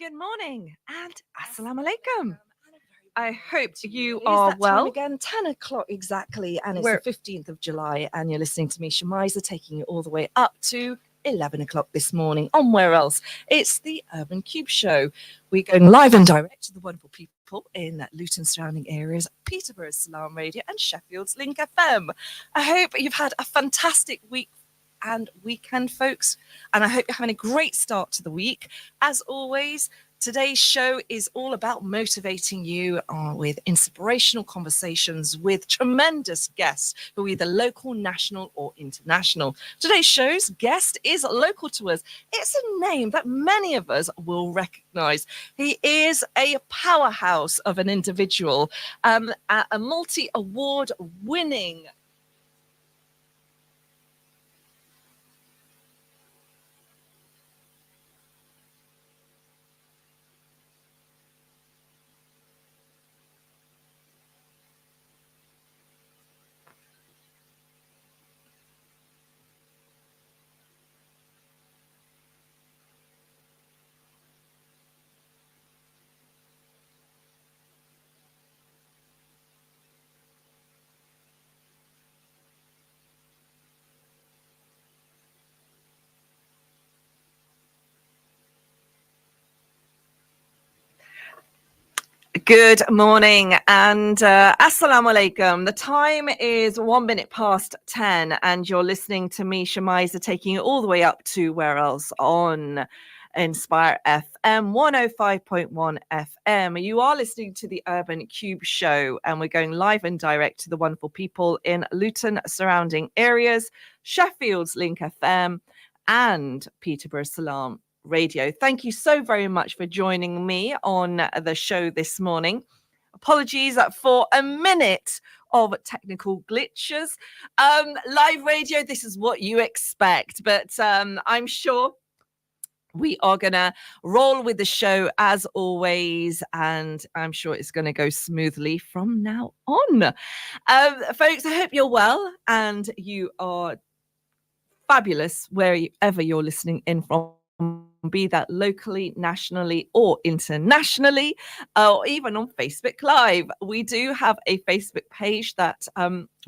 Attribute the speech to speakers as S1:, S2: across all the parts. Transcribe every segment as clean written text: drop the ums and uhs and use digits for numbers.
S1: Good morning and assalamu alaikum. I hope you
S2: It is
S1: are
S2: that
S1: well.
S2: time again, 10 o'clock exactly, and it's
S1: We're-
S2: the 15th of July, and you're listening to me, Shemiza, taking you all the way up to 11 o'clock this morning on Where Else? It's the Urban Cube Show. We're going live and direct to the wonderful people in Luton surrounding areas, Peterborough's Salam Radio and Sheffield's Link FM. I hope you've had a fantastic week and weekend, folks, and I hope you're having a great start to the week. As always, today's show is all about motivating you with inspirational conversations with tremendous guests who are either local, national, or international. Today's show's guest is local to us. It's a name that many of us will recognize. He is a powerhouse of an individual, a multi-award winning Good morning and assalamu alaikum. The time is 1 minute past 10 and you're listening to me, Shemiza, taking it all the way up to Where Else on Inspire FM 105.1 FM. You are listening to the Urban Cube Show and we're going live and direct to the wonderful people in Luton surrounding areas, Sheffield's Link FM and Peterborough Salam Radio. Thank you so very much for joining me on the show this morning. Apologies for a minute of technical glitches. Live radio, this is what you expect, but I'm sure we are going to roll with the show as always, and I'm sure it's going to go smoothly from now on. Folks, I hope you're well and you are fabulous wherever you're listening in from, be that locally, nationally, or internationally, or even on Facebook Live. We do have a Facebook page that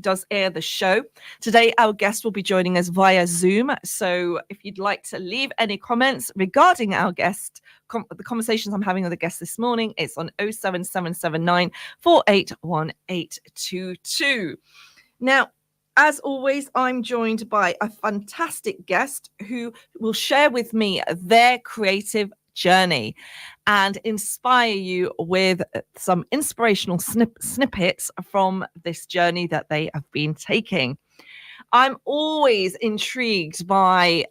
S2: does air the show. Today, our guest will be joining us via Zoom. So if you'd like to leave any comments regarding our guest, the conversations I'm having with the guest this morning, it's on 07779 481822. Now, as always, I'm joined by a fantastic guest who will share with me their creative journey and inspire you with some inspirational snippets from this journey that they have been taking. I'm always intrigued by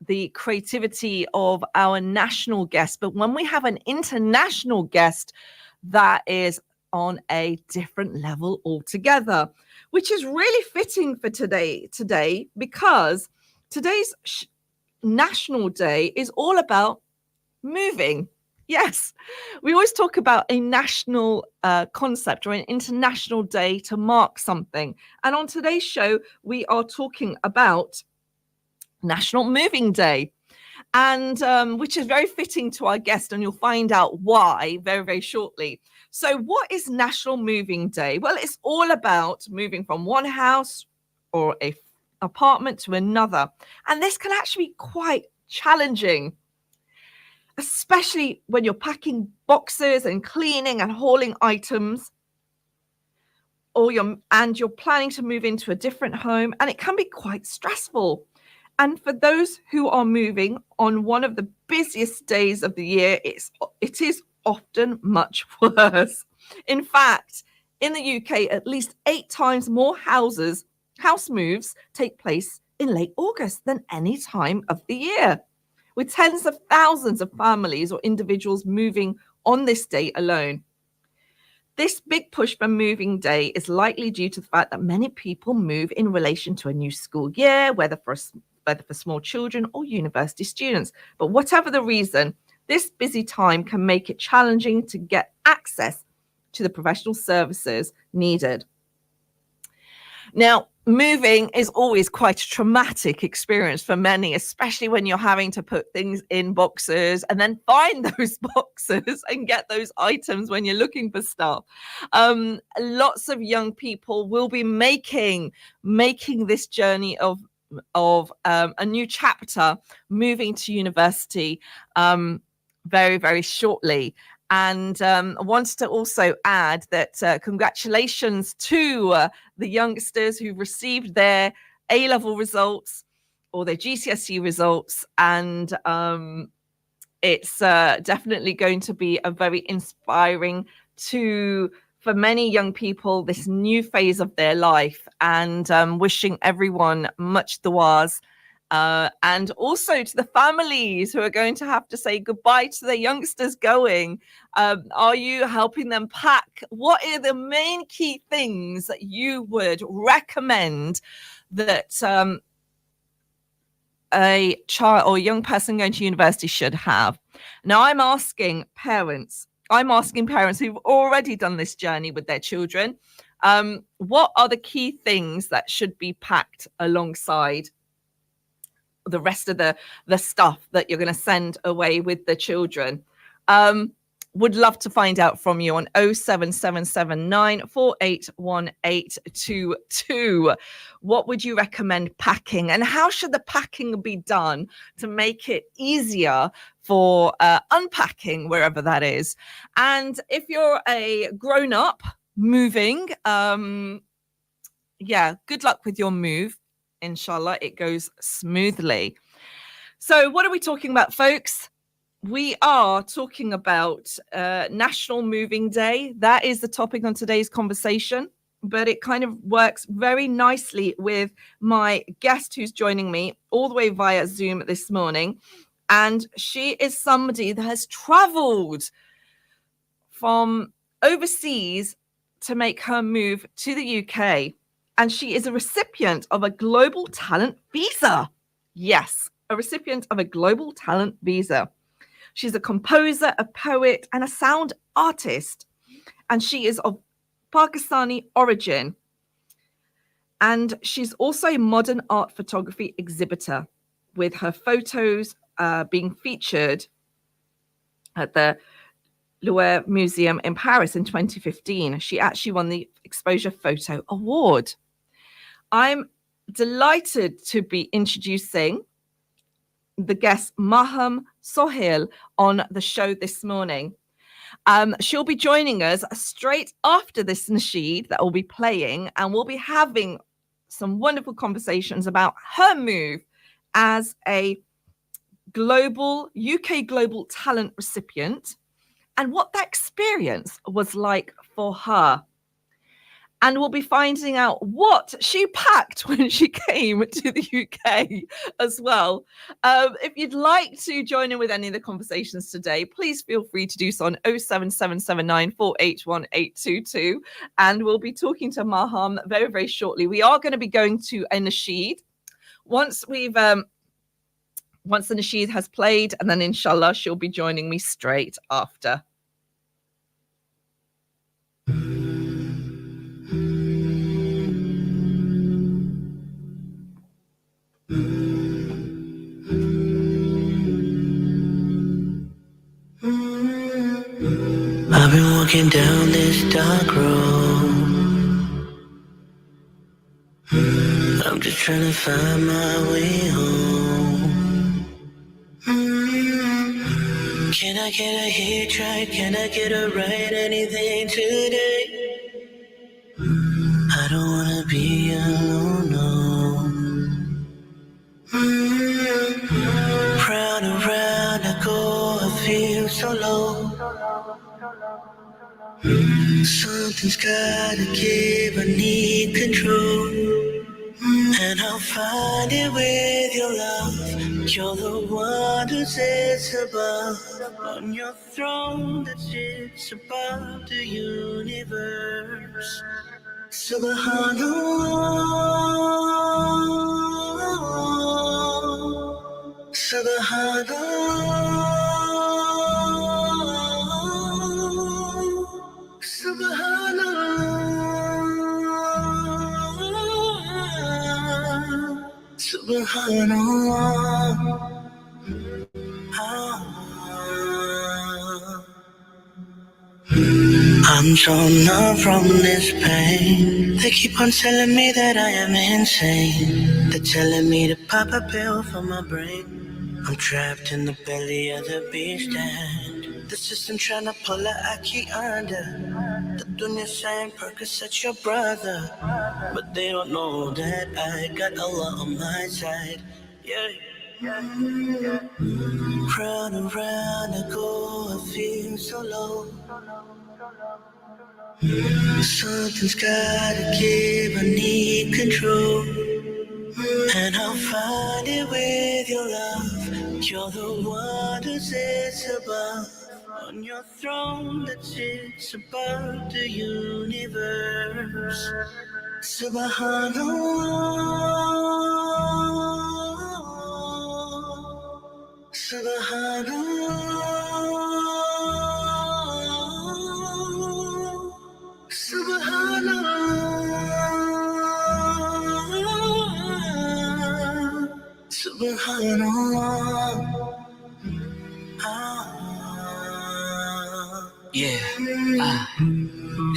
S2: the creativity of our national guests, but when we have an international guest, that is on a different level altogether, which is really fitting for today because today's National Day is all about moving. Yes, we always talk about a national concept or an international day to mark something. And on today's show, we are talking about National Moving Day. And which is very fitting to our guest, and you'll find out why very, very shortly. So what is National Moving Day? Well, it's all about moving from one house or a apartment to another. And this can actually be quite challenging, especially when you're packing boxes and cleaning and hauling items, or you're planning to move into a different home, and it can be quite stressful. And for those who are moving on one of the busiest days of the year, it is often much worse. In fact, in the UK, at least 8 times more house moves take place in late August than any time of the year, with tens of thousands of families or individuals moving on this day alone. This big push for moving day is likely due to the fact that many people move in relation to a new school year, whether for small children or university students. But whatever the reason, this busy time can make it challenging to get access to the professional services needed. Now, moving is always quite a traumatic experience for many, especially when you're having to put things in boxes and then find those boxes and get those items when you're looking for stuff. Lots of young people will be making this journey of a new chapter, moving to university very, very shortly. And I wanted to also add that congratulations to the youngsters who've received their A-level results or their GCSE results. And it's definitely going to be a very inspiring for many young people, this new phase of their life, and wishing everyone much duas. And also to the families who are going to have to say goodbye to their youngsters going. Are you helping them pack? What are the main key things that you would recommend that a child or young person going to university should have? Now, I'm asking parents who've already done this journey with their children, what are the key things that should be packed alongside the rest of the stuff that you're going to send away with the children? Would love to find out from you on 07779 481822. What would you recommend packing, and how should the packing be done to make it easier for unpacking wherever that is? And if you're a grown-up moving, good luck with your move. Inshallah, it goes smoothly. So what are we talking about, folks? We are talking about National Moving Day. That is the topic on today's conversation, but it kind of works very nicely with my guest who's joining me all the way via Zoom this morning. And she is somebody that has traveled from overseas to make her move to the UK. And she is a recipient of a global talent visa. Yes, a recipient of a global talent visa. She's a composer, a poet, and a sound artist. And she is of Pakistani origin. And she's also a modern art photography exhibitor, with her photos being featured at the Louvre Museum in Paris in 2015. She actually won the Exposure Photo Award. I'm delighted to be introducing the guest Maham Suhail on the show this morning. She'll be joining us straight after this nasheed that will be playing, and we'll be having some wonderful conversations about her move as a UK Global Talent recipient and what that experience was like for her. And we'll be finding out what she packed when she came to the UK as well. If you'd like to join in with any of the conversations today, please feel free to do so on 07779 481822. And we'll be talking to Maham very, very shortly. We are going to be going to a nasheed once the nasheed has played, and then inshallah she'll be joining me straight after.
S3: I've been walking down this dark road. I'm just trying to find my way home. Can I get a hit right? Can I get a right? Anything today? I don't wanna be alone, no. Round and round I go, I feel so low. Something's gotta give, I need control. And I'll find it with your love. You're the one who sits above, on your throne that sits above the universe. Subhanallah, Subhanallah, Subhanallah. Subhanallah. I'm torn up from this pain. They keep on telling me that I am insane. They're telling me to pop a pill for my brain. I'm trapped in the belly of the beast and the system trying to pull a Aki under. The dunya saying Percocet your brother, but they don't know that I got Allah on my side. Yeah. Round and round I go, I feel so low. Something's gotta give, I need control. And I'll find it with your love. You're the one who sits above, on your throne that sits above the universe. Subhanallah, Subhanallah, Subhanallah, Subhanallah. Yeah.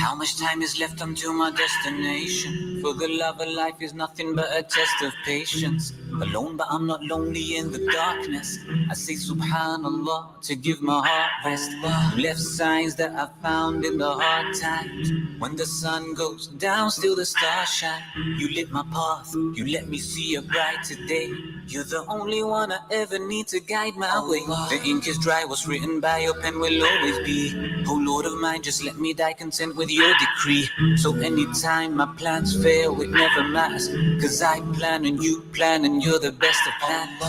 S3: How much time is left until my destination? For the love of life is nothing but a test of patience. Alone, but I'm not lonely in the darkness. I say Subhanallah to give my heart rest. You left signs that I found in the hard times. When the sun goes down, still the stars shine. You lit my path, you let me see a brighter day. You're the only one I ever need to guide my way. The ink is dry, what's written by your pen will always be. Oh Lord of mine, just let me die content with your decree. So anytime my plans fail, it never matters. Cause I plan and you plan and you're the best of plans.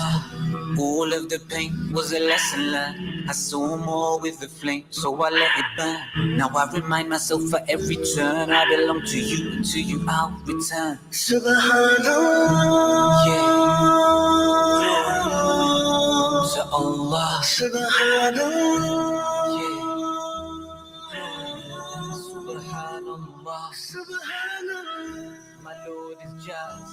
S3: All of the pain was a lesson learned. I saw more with the flame, so I let it burn. Now I remind myself for every turn I belong to you, and to you I'll return. Subhanallah, yeah. Glory to Allah. Subhanallah, yeah. Subhanallah, Subhanallah. My Lord is just,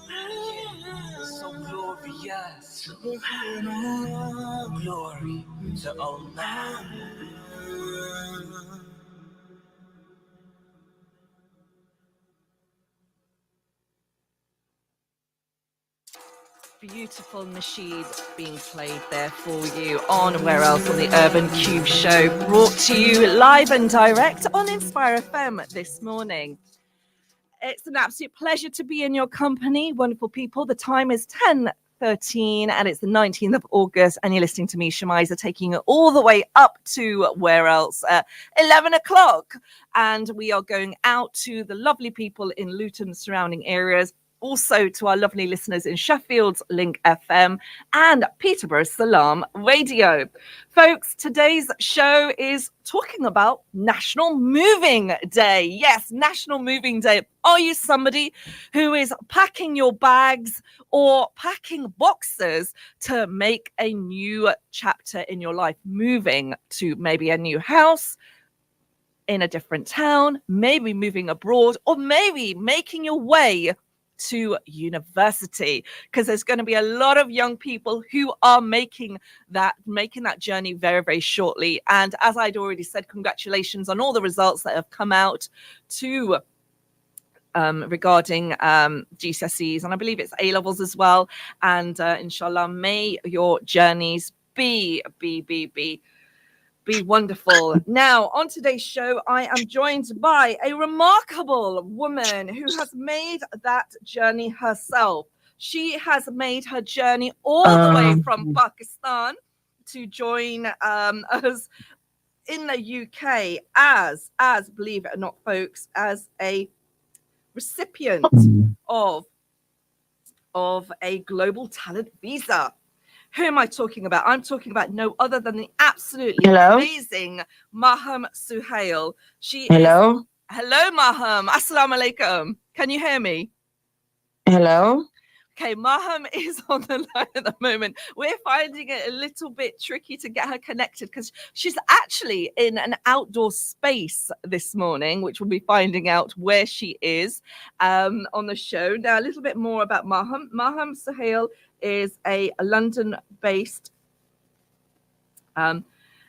S3: yeah, so glorious. Subhanallah, glory to Allah.
S2: Beautiful nasheed being played there for you on Where Else on the Urban Cube Show, brought to you live and direct on Inspire FM this morning. It's an absolute pleasure to be in your company, wonderful people. The time is 10:13 and it's the 19th of August, and you're listening to me, Shemiza, taking it all the way up to Where Else, 11 o'clock. And we are going out to the lovely people in Luton surrounding areas, also to our lovely listeners in Sheffield's Link FM and Peterborough's Salam Radio. Folks, today's show is talking about National Moving Day. Yes, National Moving Day. Are you somebody who is packing your bags or packing boxes to make a new chapter in your life, moving to maybe a new house, in a different town, maybe moving abroad, or maybe making your way to university? Because there's going to be a lot of young people who are making that journey very, very shortly. And as I'd already said, congratulations on all the results that have come out to regarding GCSEs, and I believe it's A levels as well. And inshallah, may your journeys be wonderful. Now, on today's show, I am joined by a remarkable woman who has made that journey herself. She has made her journey all the way from Pakistan to join us in the UK as believe it or not, folks, as a recipient of a global talent visa. Who am I talking about? I'm talking about no other than the absolutely amazing Maham Suhail. Hello, Maham. Assalamu alaikum. Can you hear me?
S4: Hello.
S2: Okay, Maham is on the line at the moment. We're finding it a little bit tricky to get her connected because she's actually in an outdoor space this morning, which we'll be finding out where she is on the show. Now, a little bit more about Maham. Maham Suhail is a London-based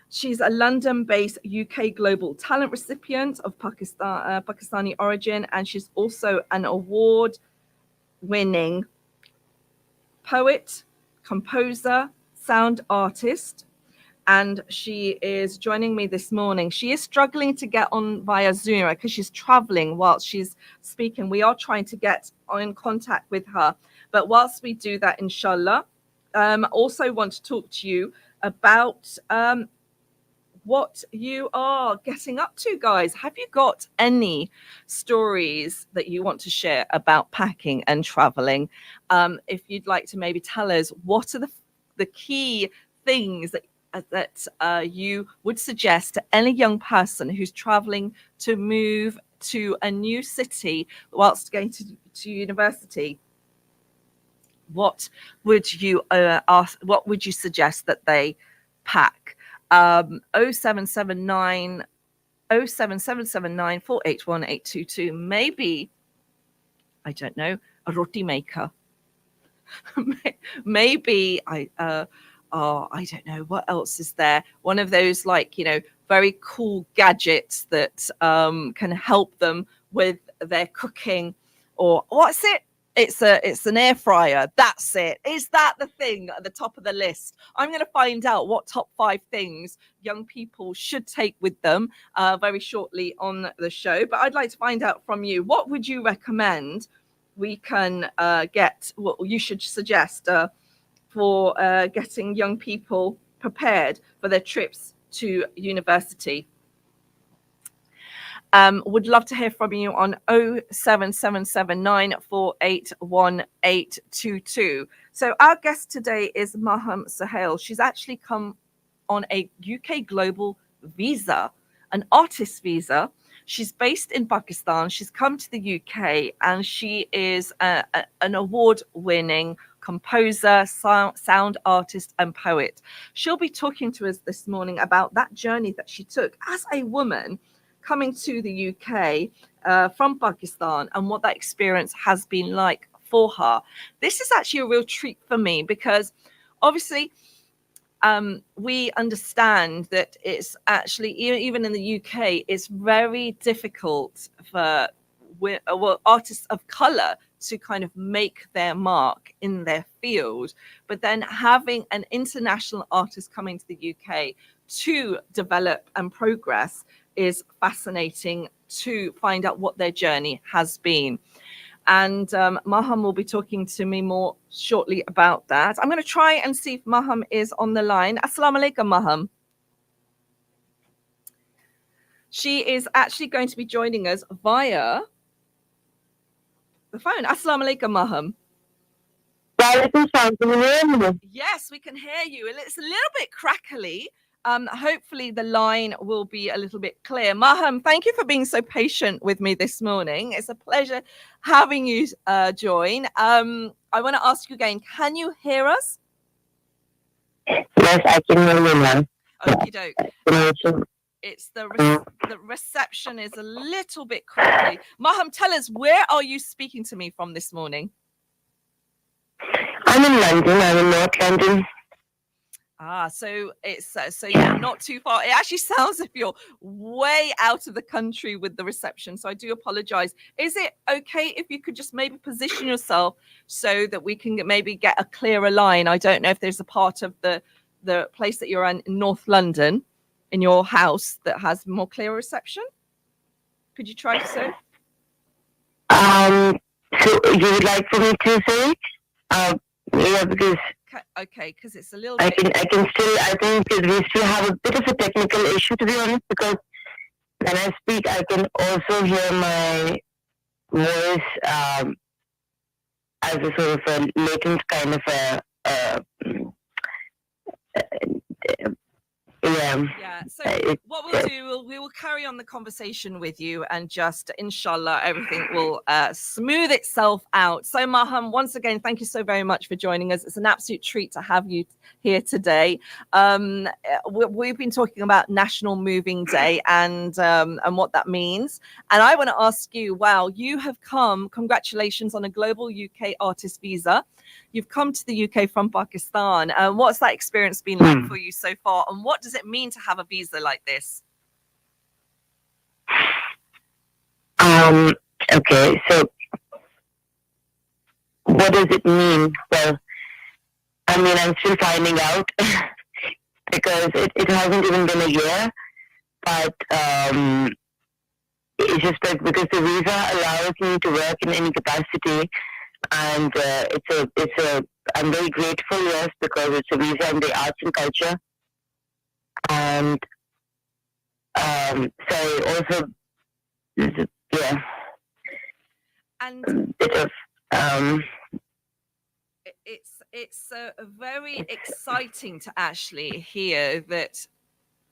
S2: she's a London-based UK Global Talent recipient of Pakistani origin, and she's also an award-winning poet, composer, sound artist, and she is joining me this morning. She is struggling to get on via Zoom because she's traveling whilst she's speaking. We are trying to get in contact with her, but whilst we do that, inshallah, also want to talk to you about what you are getting up to, guys. Have you got any stories that you want to share about packing and traveling? If you'd like to maybe tell us what are the key things that you would suggest to any young person who's traveling to move to a new city whilst going to university. What would you ask? What would you suggest that they pack? 07779 481 822. Maybe, I don't know, a roti maker. Maybe I don't know what else is there. One of those, like, you know, very cool gadgets that can help them with their cooking. Or what's it? It's an air fryer. That's it. Is that the thing at the top of the list? I'm going to find out what top 5 things young people should take with them very shortly on the show. But I'd like to find out from you, what would you recommend we can get, what you should suggest for getting young people prepared for their trips to university? Would love to hear from you on 07779 481 822. So our guest today is Maham Suhail. She's actually come on a UK global visa, an artist visa. She's based in Pakistan. She's come to the UK, and she is an award-winning composer, sound artist, and poet. She'll be talking to us this morning about that journey that she took as a woman coming to the UK from Pakistan, and what that experience has been like for her. This is actually a real treat for me because obviously we understand that it's actually, even in the UK, it's very difficult for artists of color to kind of make their mark in their field. But then having an international artist coming to the UK to develop and progress is fascinating to find out what their journey has been. And Maham will be talking to me more shortly about that. I'm going to try and see if Maham is on the line. Assalamu alaikum, Maham. She is actually going to be joining us via the phone. Assalamu alaikum, Maham. Yes, we can hear you. It's a little bit crackly. Hopefully the line will be a little bit clear. Maham, thank you for being so patient with me this morning. It's a pleasure having you join. I want to ask you again, can you hear us?
S4: Yes, I can hear you now.
S2: Okie doke. It's the reception is a little bit crackly. Maham, tell us, where are you speaking to me from this morning?
S4: I'm in London. I'm in North London.
S2: So it's so you're not too far. It actually sounds as if you're way out of the country with the reception. So I do apologize. Is it okay if you could just maybe position yourself so that we can maybe get a clearer line? I don't know if there's a part of the place that you're in North London in your house that has more clear reception. Could you try so?
S4: So you would like for me to say? Yeah, because
S2: okay, because it's a little
S4: I
S2: bit.
S4: I think we still have a bit of a technical issue, to be honest, because when I speak, I can also hear my voice as a sort of a latent kind of a
S2: Yeah. So what we'll do, we will carry on the conversation with you, and just inshallah everything will smooth itself out. So Maham, once again, thank you so very much for joining us. It's an absolute treat to have you here today. We've been talking about National Moving Day and what that means. And I want to ask you, wow, you have come, congratulations on a global UK artist visa. You've come to the UK from Pakistan. What's that experience been like for you so far? And what does it mean to have a visa like this?
S4: Okay, so what does it mean? Well, I mean, I'm still finding out because it hasn't even been a year, but it's just like because the visa allows me to work in any capacity, and I'm very grateful, yes, because it's a visa in the arts and culture, and so also, yeah,
S2: and
S4: bit of
S2: it's very exciting to actually hear that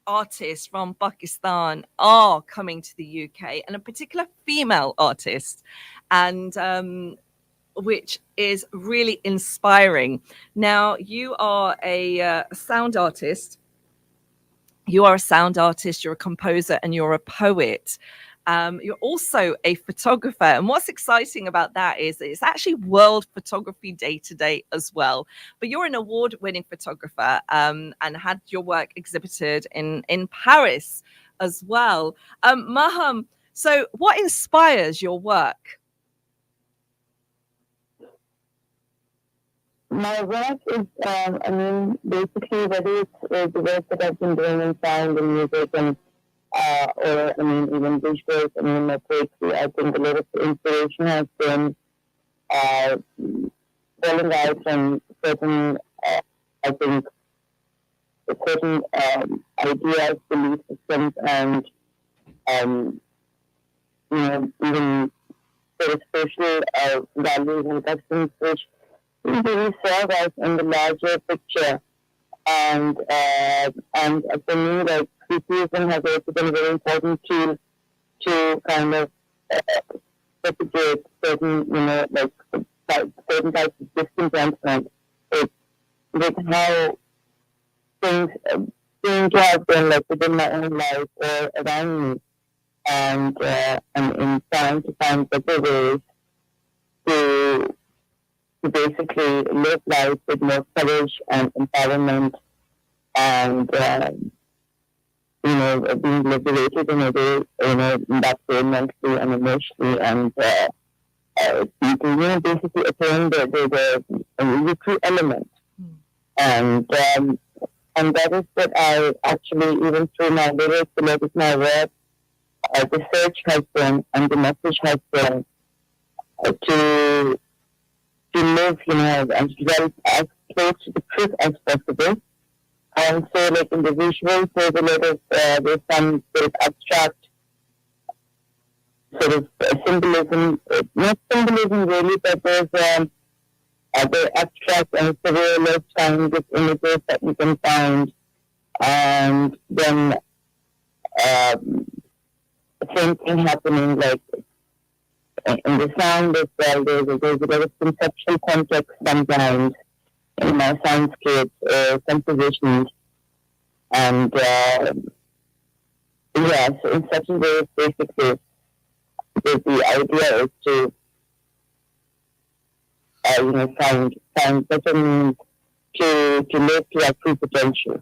S2: artists from Pakistan are coming to the UK, and a particular female artist, and which is really inspiring. Now, you are a sound artist. You are a sound artist, you're a composer, and you're a poet. You're also a photographer. And what's exciting about that is it's actually World Photography Day today as well. But you're an award-winning photographer and had your work exhibited in Paris as well. Maham, so what inspires your work?
S4: my work is, I mean, basically whether it's the work that I've been doing in sound and music and or I mean even visuals, I mean my poetry, I think a lot of the inspiration has been falling out from certain, I think, certain ideas, belief systems, and you know, even sort of social values and customs which really serve us in the larger picture. And for me, like criticism has also been a very important tool to kind of propagate certain, you know, like certain types of discontentment with how things seem to have been like within my own life or around me, and in trying to find better ways to basically live life with more courage and empowerment, and you know, being liberated in a way, you know, that way mentally and emotionally, and to, you know, basically attain the true element. And that is what I actually, even through my lyrics, a lot of my work, the search has been, and the message has been to live, you know, and to dwell as close to the truth as possible. And so, like in the visuals, there's a lot of, there's some sort of abstract sort of symbolism, not symbolism really, but there's the abstract and surrealist kinds of images that you can find. And then same thing happening like in the sound as well. There's a lot of conceptual context sometimes in my soundscapes or compositions. And yeah, so in such a way, basically, the idea is to you know, find better means to live to our true potential.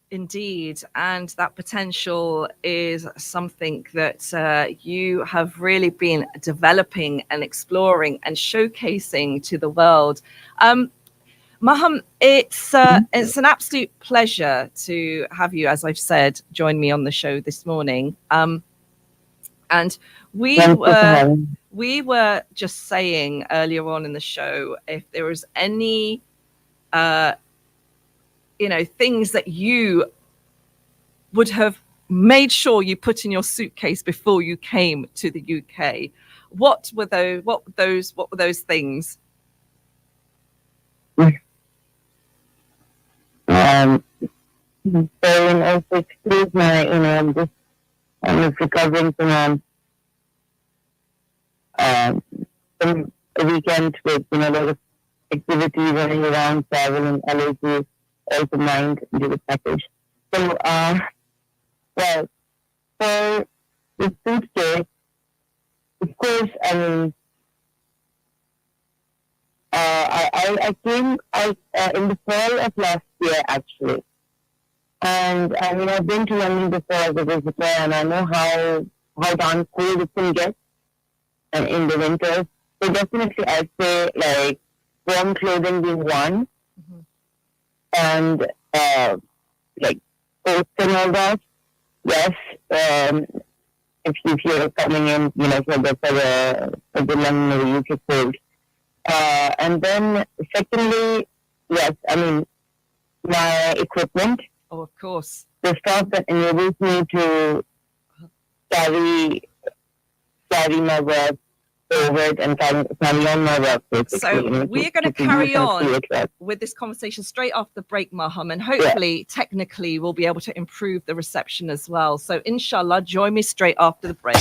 S2: Indeed, and that potential is something that you have really been developing and exploring and showcasing to the world. Maham, it's an absolute pleasure to have you, as I've said, join me on the show this morning. And we were just saying earlier on in the show, if there was any you know, things that you would have made sure you put in your suitcase before you came to the UK, what were those things?
S4: So, also excuse my, I'm just recovering from some weekend with, a lot of activities running around, travel and LAC, also mind into the package. So, well, for the food day, of course, I mean, I came out in the fall of last year, actually. And I mean, I've been to London before as a visitor, and I know how darn cold it can get and in the winters. So definitely, I'd say like warm clothing being one, and like coats and all that. Yes, if you're coming in, for the London or the UK cold. And then secondly, yes, I mean, my equipment.
S2: Oh, of course.
S4: The stuff that enables me to carry my work forward and carry on my work. Basically.
S2: So we're going to carry on with this conversation straight after the break, Maham, and hopefully, technically, we'll be able to improve the reception as well. So inshallah, join me straight after the break.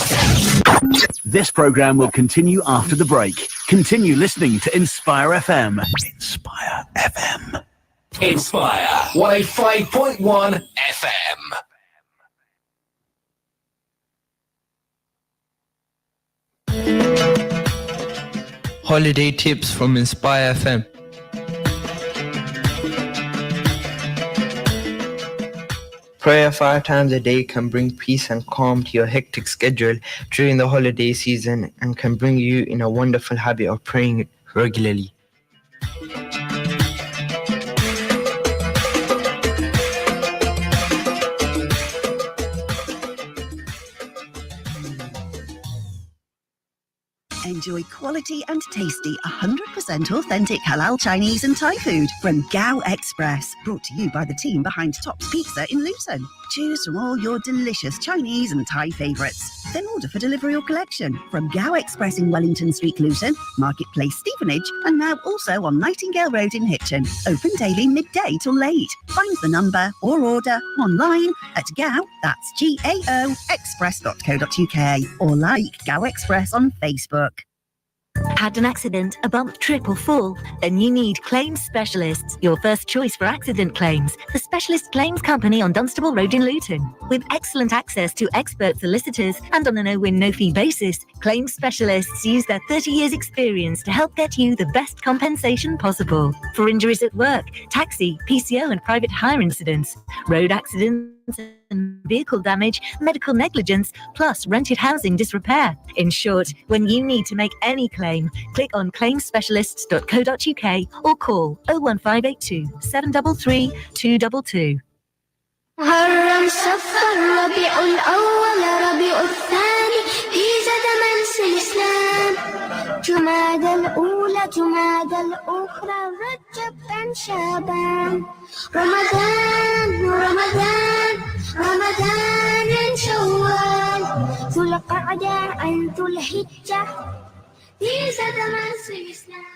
S5: This program will continue after the break. Continue listening to Inspire FM. Inspire FM.
S6: Inspire 105.1 FM.
S7: Holiday tips from Inspire FM. Prayer 5 times a day can bring peace and calm to your hectic schedule during the holiday season and can bring you in a wonderful habit of praying regularly.
S8: Enjoy quality and tasty 100% authentic halal Chinese and Thai food from Gao Express. Brought to you by the team behind Tops Pizza in Luton. Choose from all your delicious Chinese and Thai favourites. Then order for delivery or collection from Gao Express in Wellington Street, Luton, Marketplace, Stevenage, and now also on Nightingale Road in Hitchin. Open daily midday till late. Find the number or order online at Gao, that's GAO, express.co.uk, or like Gao Express on Facebook.
S9: Had an accident, a bump, trip or fall? Then you need Claims Specialists, your first choice for accident claims. The Specialist Claims Company on Dunstable Road in Luton. With excellent access to expert solicitors and on a no-win, no-fee basis, Claims Specialists use their 30 years experience to help get you the best compensation possible. For injuries at work, taxi, PCO and private hire incidents, road accidents and vehicle damage, medical negligence, plus rented housing disrepair. In short, when you need to make any claim, click on claimspecialists.co.uk or call 01582 733 222.
S10: محرم صفر ربيع الأول ربيع الثاني في زمن الإسلام جمادى الأولى جمادى الأخرى رجب بن شعبان رمضان شوال ذو القعدة ذو الحجة في زمن الإسلام.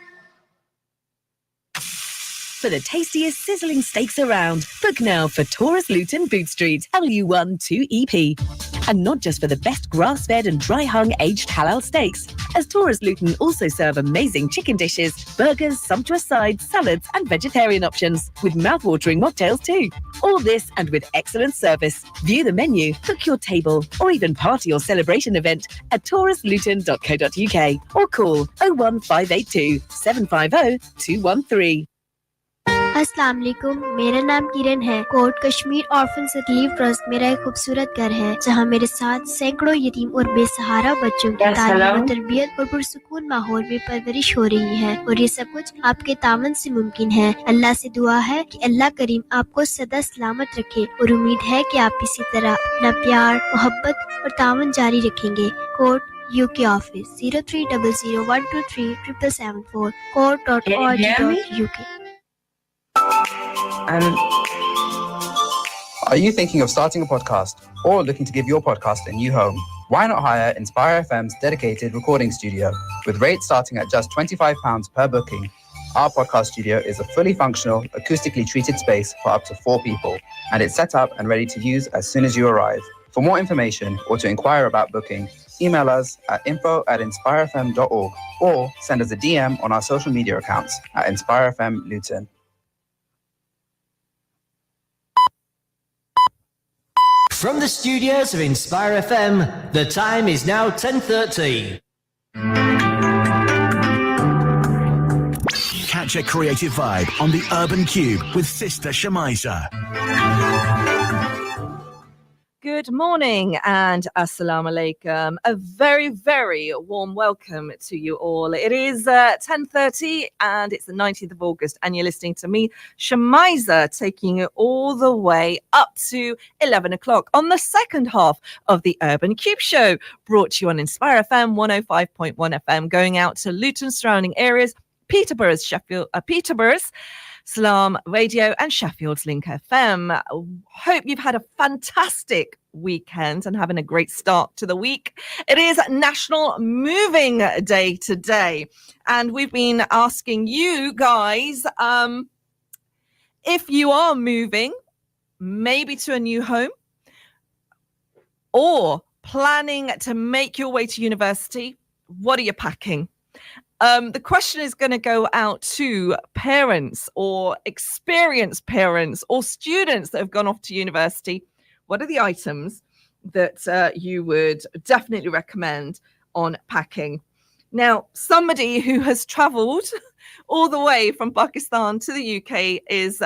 S11: For the tastiest sizzling steaks around, book now for Taurus Luton Boot Street, LU1 2EP. And not just for the best grass-fed and dry-hung aged halal steaks, as Taurus Luton also serve amazing chicken dishes, burgers, sumptuous sides, salads and vegetarian options, with mouth-watering mocktails too. All this and with excellent service. View the menu, book your table, or even party or celebration event at taurusluton.co.uk or call 01582 750 213.
S10: अस्सलाम वालेकुम, मेरा नाम किरण है। KORT Kashmir Orphan Relief Trust मेरा एक खूबसूरत घर है जहां मेरे साथ सैकड़ों यतीम और बेसहारा बच्चों की तालीम, तरबियत और पुरसुकून माहौल में परवरिश हो रही है और ये सब कुछ आपके तावन से मुमकिन है। अल्लाह से दुआ है कि अल्लाह करीम आपको सदा सलामत रखे और उम्मीद है कि आप इसी तरह अपना प्यार, मोहब्बत और तावन जारी रखेंगे। KORT UK office 0300123774 court.org.uk.
S12: Are you thinking of starting a podcast or looking to give your podcast a new home? Why not hire Inspire FM's dedicated recording studio with rates starting at just £25 per booking? Our podcast studio is a fully functional, acoustically treated space for up to 4 people, and it's set up and ready to use as soon as you arrive. For more information or to inquire about booking, email us at info@inspirefm.org or send us a DM on our social media accounts at InspireFM Luton.
S13: From the studios of Inspire FM, the time is now 10:30.
S5: Catch a creative vibe on the Urban Cube with Sister Shemiza.
S2: Good morning and assalamu alaikum. A very, very warm welcome to you all. It is 10:30 and it's the 19th of August and you're listening to me, Shemiza, taking it all the way up to 11 o'clock on the second half of the Urban Cube Show, brought to you on Inspire FM 105.1 FM, going out to Luton surrounding areas, Peterborough's Salam Radio and Sheffield's Link FM. Hope you've had a fantastic weekend and having a great start to the week. It is National Moving Day today, and we've been asking you guys if you are moving, maybe to a new home, or planning to make your way to university, what are you packing? The question is going to go out to parents or experienced parents or students that have gone off to university. What are the items that you would definitely recommend on packing? Now, somebody who has traveled all the way from Pakistan to the UK is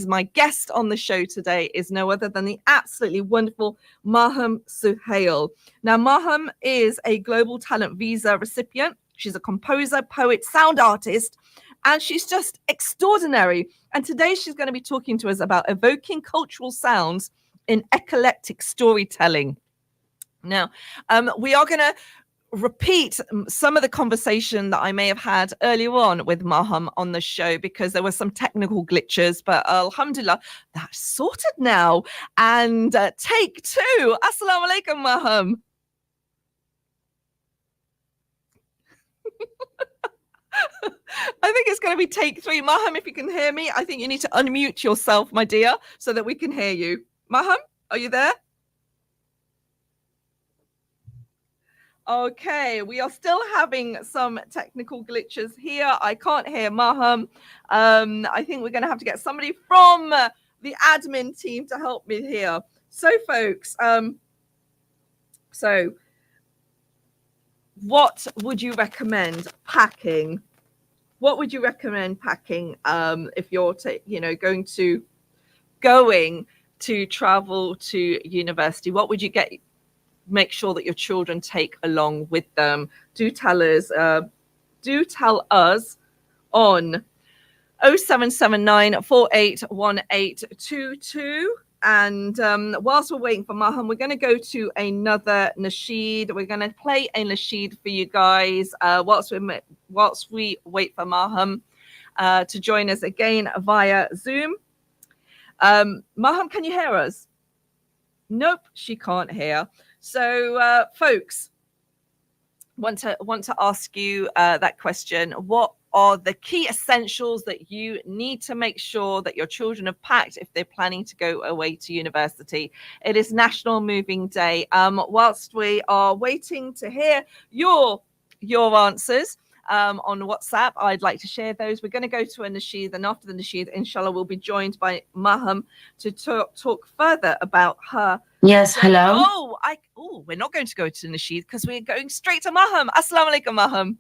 S2: my guest on the show today, is no other than the absolutely wonderful Maham Suhail. Now, Maham is a Global Talent Visa recipient. She's a composer, poet, sound artist, and she's just extraordinary. And today she's going to be talking to us about evoking cultural sounds in eclectic storytelling. Now, we are going to repeat some of the conversation that I may have had earlier on with Maham on the show because there were some technical glitches, but alhamdulillah, that's sorted now. And take 2. Assalamu alaikum, Maham. I think it's going to be take 3. Maham, if you can hear me, I think you need to unmute yourself, my dear, so that we can hear you. Maham, are you there? Okay, we are still having some technical glitches here. I can't hear Maham. I think we're going to have to get somebody from the admin team to help me here. So, folks, what would you recommend packing? What would you recommend packing if you're going to travel to university? What would you make sure that your children take along with them? Do tell us on 0779 481822. And whilst we're waiting for Maham, we're going to go to another nasheed. We're going to play a nasheed for you guys whilst we wait for Maham to join us again via Zoom. Maham, can you hear us? Nope, she can't hear. So, folks, want to ask you that question. What are the key essentials that you need to make sure that your children have packed if they're planning to go away to university? It is National Moving Day. Whilst we are waiting to hear your answers on WhatsApp, I'd like to share those. We're going to go to a nasheed, and after the nasheed, inshallah, we'll be joined by Maham to talk further about her.
S14: Yes, hello.
S2: We're not going to go to nasheed because we're going straight to Maham. Assalamu alaikum, Maham.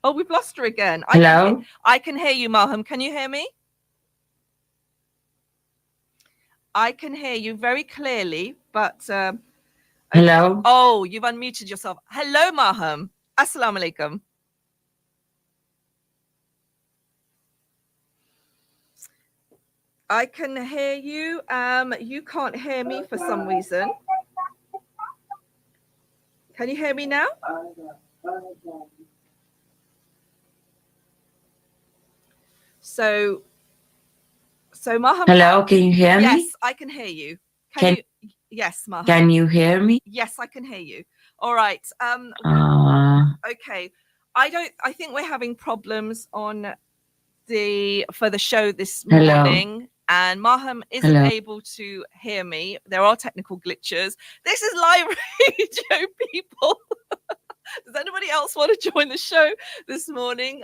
S2: Oh, we've lost her again.
S14: Hello?
S2: I can hear you, Maham. Can you hear me? I can hear you very clearly, but...
S14: Hello?
S2: Oh, you've unmuted yourself. Hello, Maham. Assalamu alaikum. I can hear you. You can't hear me for some reason. Can you hear me now? So Maham.
S14: Hello, can you hear me?
S2: Yes, I can hear you. Can you? Yes, Maham.
S14: Can you hear me?
S2: Yes, I can hear you. All right. Okay. I think we're having problems on for the show this
S14: Hello.
S2: morning, and Maham isn't
S14: Hello.
S2: able to hear me. There are technical glitches. This is live radio, people. Does anybody else want to join the show this morning?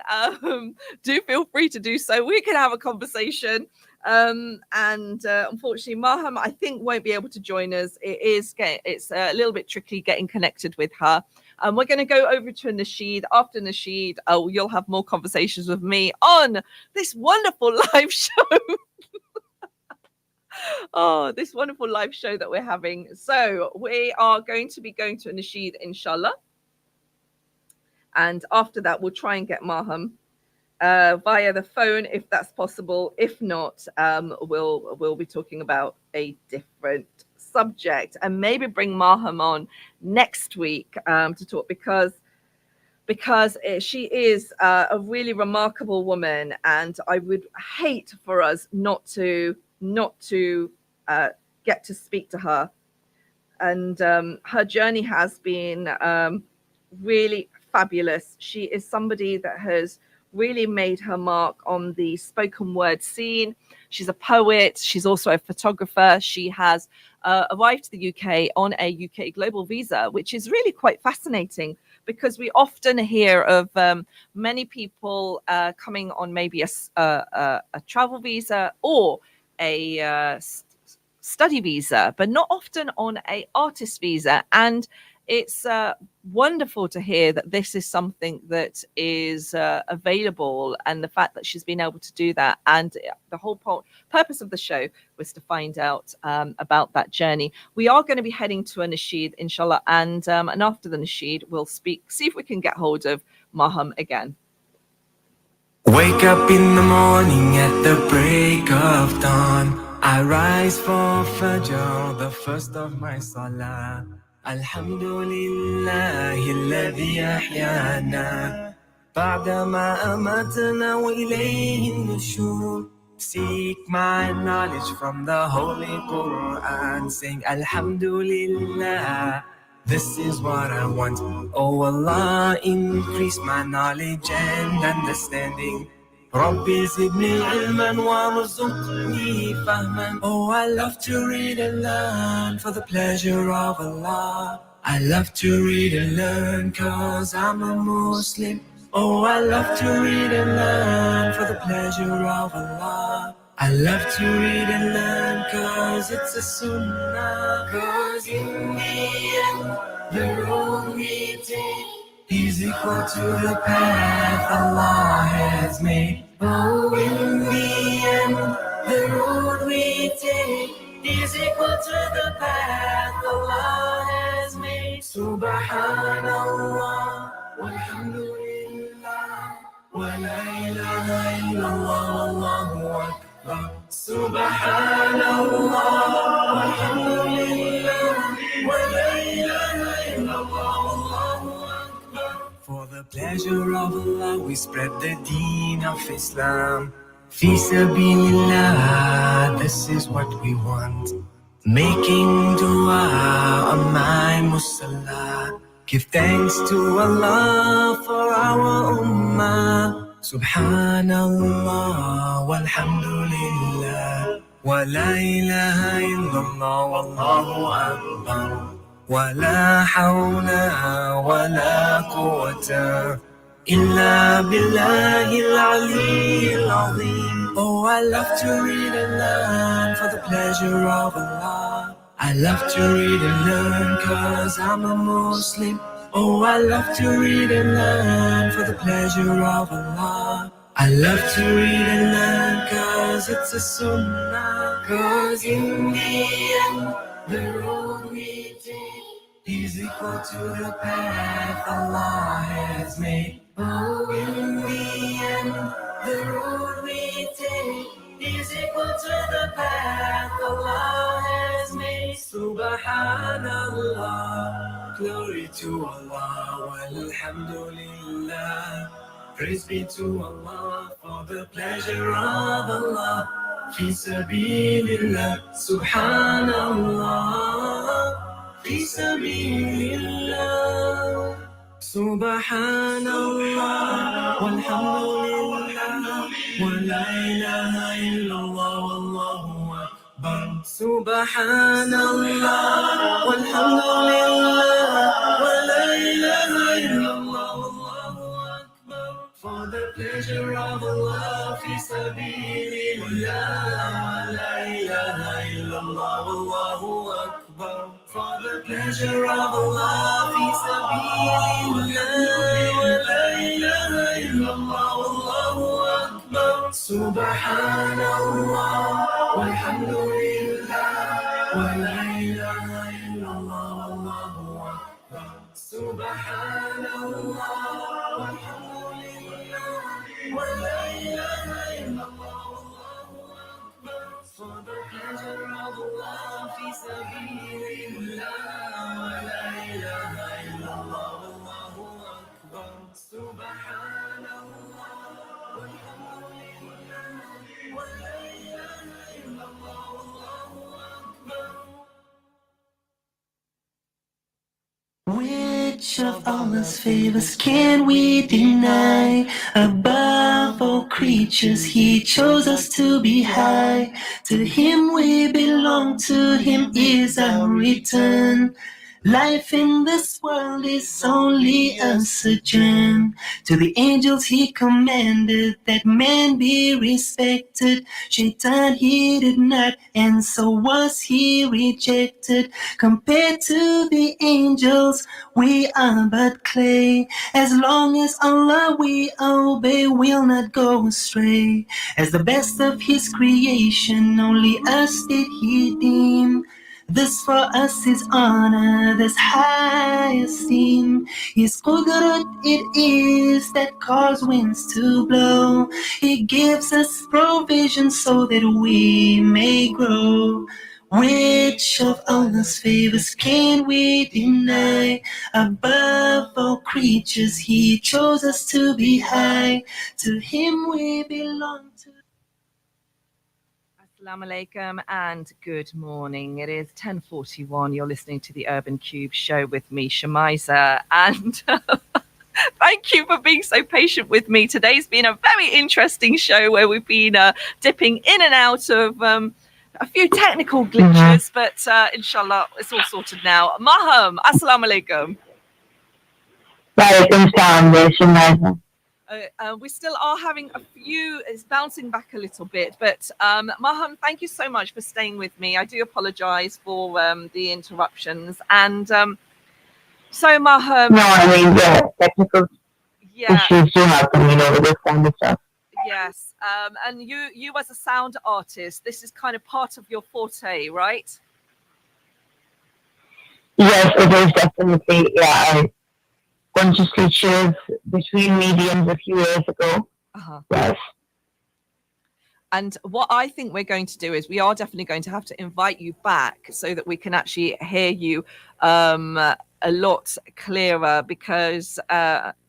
S2: Do feel free to do so. We can have a conversation. Unfortunately, Maham, I think, won't be able to join us. It's a little bit tricky getting connected with her. We're going to go over to Nasheed. After Nasheed, you'll have more conversations with me on this wonderful live show. Oh, this wonderful live show that we're having. So we are going to be going to Nasheed, inshallah. And after that, we'll try and get Maham via the phone if that's possible. If not, we'll be talking about a different subject and maybe bring Maham on next week to talk because she is a really remarkable woman, and I would hate for us not to get to speak to her. And her journey has been really fabulous. She is somebody that has really made her mark on the spoken word scene. She's a poet. She's also a photographer. She has arrived to the UK on a UK global visa, which is really quite fascinating because we often hear of many people coming on maybe a travel visa or a study visa, but not often on a artist visa. And it's wonderful to hear that this is something that is available, and the fact that she's been able to do that. And the whole purpose of the show was to find out about that journey. We are going to be heading to a Nasheed, inshallah, and after the Nasheed, we'll see if we can get hold of Maham again.
S15: Wake up in the morning at the break of dawn. I rise for Fajr, the first of my salah. Alhamdulillahi alladhi ahyana ba'dama amatna wa ilayhi nushur. Seek my knowledge from the Holy Quran, saying Alhamdulillah, this is what I want. Oh Allah, increase my knowledge and understanding. Rabbi zidni ilman warzuqni fahman. Oh, I love to read and learn for the pleasure of Allah. I love to read and learn cause I'm a Muslim. Oh, I love to read and learn for the pleasure of Allah. I love to read and learn cause it's a sunnah. Cause in the end, the road we take is equal to the path Allah has made. Oh, in the end, the road we take is equal to the path Allah has made. Subhanallah, walhamdulillah, wa la ilaha illallah, wallahu akbar. Subhanallah, walhamdulillah, wa la ilaha illallah, wallahu akbar. For the pleasure of Allah, we spread the deen of Islam. Fi sabilillah, this is what we want. Making dua on my musalla. Give thanks to Allah for our ummah. Subhanallah, walhamdulillah, wa la ilaha illallah, wallahu akbar. ولا حول ولا قوة إلا بالله العلي العظيم. Oh, I love to read and learn for the pleasure of Allah. I love to read and learn cause I'm a Muslim. Oh, I love to read and learn for the pleasure of Allah. I love to read and learn cause it's a sunnah. Cause in the end, the road we take is equal to the path Allah has made. Oh, in the end, the road we take is equal to the path Allah has made. Subhanallah, glory to Allah, walhamdulillah. Praise be to Allah for the pleasure of Allah. Fi sabilillah, subhanallah. Fi sabilillah, Subhanallah, walhamdulillah, wa la ilaha illallah, wallahu akbar. Subhanallah, walhamdulillah, wa la ilaha illallah, wallahu akbar. For the pleasure of Allah, fi sabilillah, la ilaha illallah, wallahu akbar. For the pleasure of Allah, fi sabilillah, la ilaha illallah, wallahu akbar. Subhanallah, walhamdulillah, wa la ilaha illallah, wallahu akbar. Subhanallah, walhamdulillah, wa la ilaha illallah, wallahu akbar. For the pleasure of Allah, fi sabilillah, la ilaha illallah, wallahu akbar. Subhanallah, walhamdulillah, wa la ilaha illallah, wallahu akbar. Which of Allah's favors can we deny? Above all creatures, He chose us to be high. To Him we belong, to Him is our return. Life in this world is only a sojourn. To the angels He commanded that man be respected. Shaitan he did not, and so was he rejected. Compared to the angels, we are but clay. As long as Allah we obey, we'll not go astray. As the best of His creation, only us did He deem. This for us is honor, this high esteem. His qudrat it is that cause winds to blow. He gives us provision so that we may grow. Which of Allah's favors can we deny? Above all creatures He chose us to be high. To Him we belong.
S2: Assalamu alaikum and good morning. It is 10:41. You're listening to the Urban Cube show with me, Shemiza, and thank you for being so patient with me. Today's been a very interesting show where we've been dipping in and out of a few technical glitches, but inshallah, it's all sorted now. Maham, assalamu alaikum. We still are having a few, it's bouncing back a little bit, but Maham, thank you so much for staying with me. I do apologize for the interruptions. And so, Maham.
S4: No, I mean, technical issues do happen, with this kind of stuff.
S2: Yes. And you as a sound artist, this is kind of part of your forte, right?
S4: Yes, it is definitely. Yeah, I consciously chose between mediums a few years ago. Yes.
S2: And what I think we're going to do is we are definitely going to have to invite you back so that we can actually hear you a lot clearer, because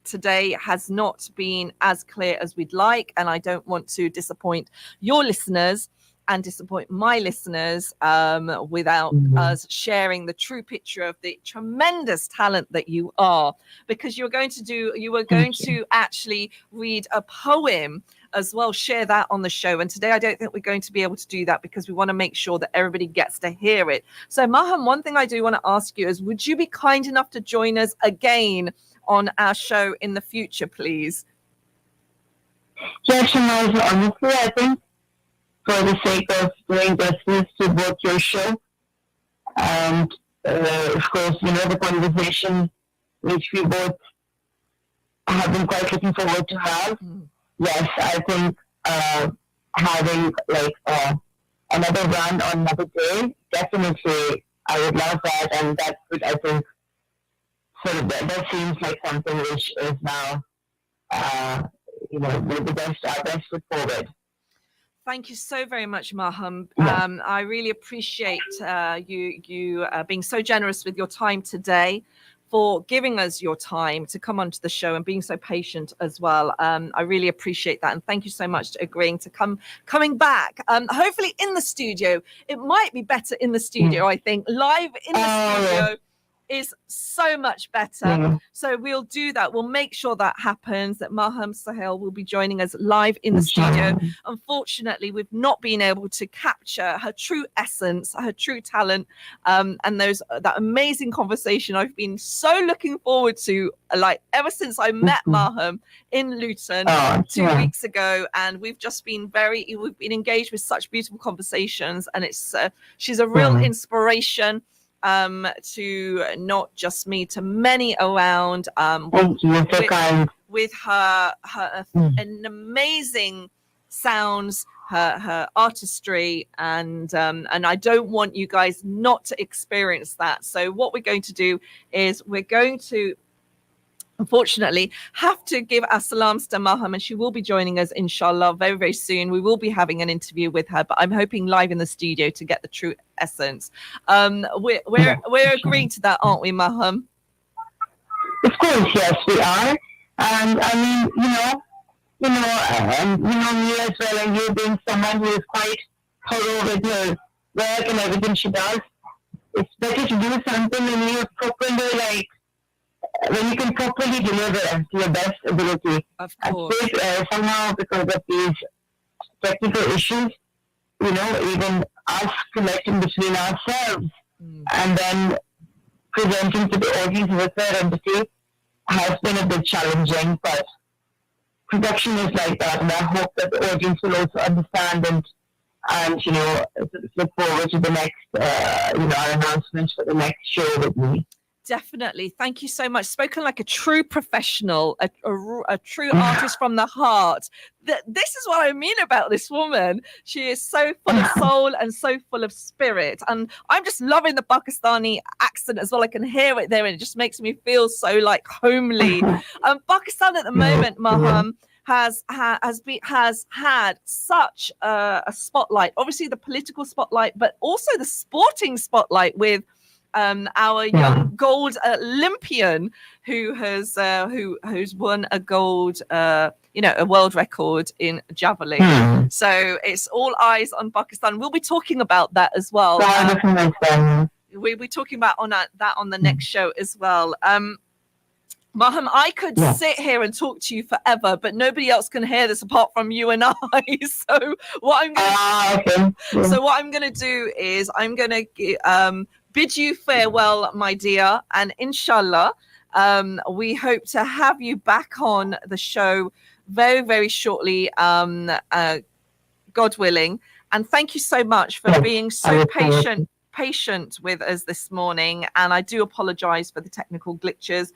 S2: today has not been as clear as we'd like, and I don't want to disappoint your listeners and disappoint my listeners without us sharing the true picture of the tremendous talent that you are, because you were going to actually read a poem as well, share that on the show. And today I don't think we're going to be able to do that because we want to make sure that everybody gets to hear it. So Maham, one thing I do want to ask you is, would you be kind enough to join us again on our show in the future, please?
S4: Yes, Shemiza, honestly, I think for the sake of doing justice to both your show and, of course, the conversation which we both have been quite looking forward to have. Yes, I think having another run on another day, definitely I would love that, and that would, I think, that seems like something which is now, the best foot forward.
S2: Thank you so very much, Maham. I really appreciate you being so generous with your time today, for giving us your time to come onto the show and being so patient as well. I really appreciate that. And thank you so much for agreeing to coming back. Hopefully in the studio. It might be better in the studio, I think. Live in the studio is so much better. So we'll do that. We'll make sure that happens, that Maham Suhail will be joining us live in the studio. Unfortunately, we've not been able to capture her true essence, her true talent, and that amazing conversation I've been so looking forward to, like ever since I met Maham in Luton 2 weeks ago. And we've just been engaged with such beautiful conversations, and it's she's a real inspiration to not just me, to many around.
S4: Thank you, so kind.
S2: With her an amazing sounds, her artistry, and I don't want you guys not to experience that. So what we're going to do is we're going to, unfortunately, have to give our salams to Maham, and she will be joining us inshallah very, very soon. We will be having an interview with her, but I'm hoping live in the studio to get the true essence. We're agreeing to that, aren't we, Maham?
S4: Of course, yes, we are. And I mean, you know me as well, and you being someone who is quite thorough with her work and everything she does. It's better to do something when you properly when you can properly deliver to your best ability.
S2: Of course.
S4: And somehow, because of these technical issues, even us connecting between ourselves and then presenting to the audience with their entity has been a bit challenging, but production is like that, and I hope that the audience will also understand and look forward to the next our announcements for the next show with me.
S2: Definitely. Thank you so much. Spoken like a true professional, a true artist from the heart. This is what I mean about this woman. She is so full of soul and so full of spirit. And I'm just loving the Pakistani accent as well. I can hear it there, and it just makes me feel so like homely. Pakistan at the moment, Maham, has had such a spotlight. Obviously the political spotlight, but also the sporting spotlight with our young gold Olympian who's won a gold a world record in javelin. So it's all eyes on Pakistan. We'll be talking about that as well. We'll be talking about that on the next show as well. Maham, I could sit here and talk to you forever, but nobody else can hear this apart from you and I. So what I'm going to do is I'm going to bid you farewell, my dear, and inshallah, we hope to have you back on the show very, very shortly, God willing. And thank you so much for being so patient with us this morning, and I do apologize for the technical glitches.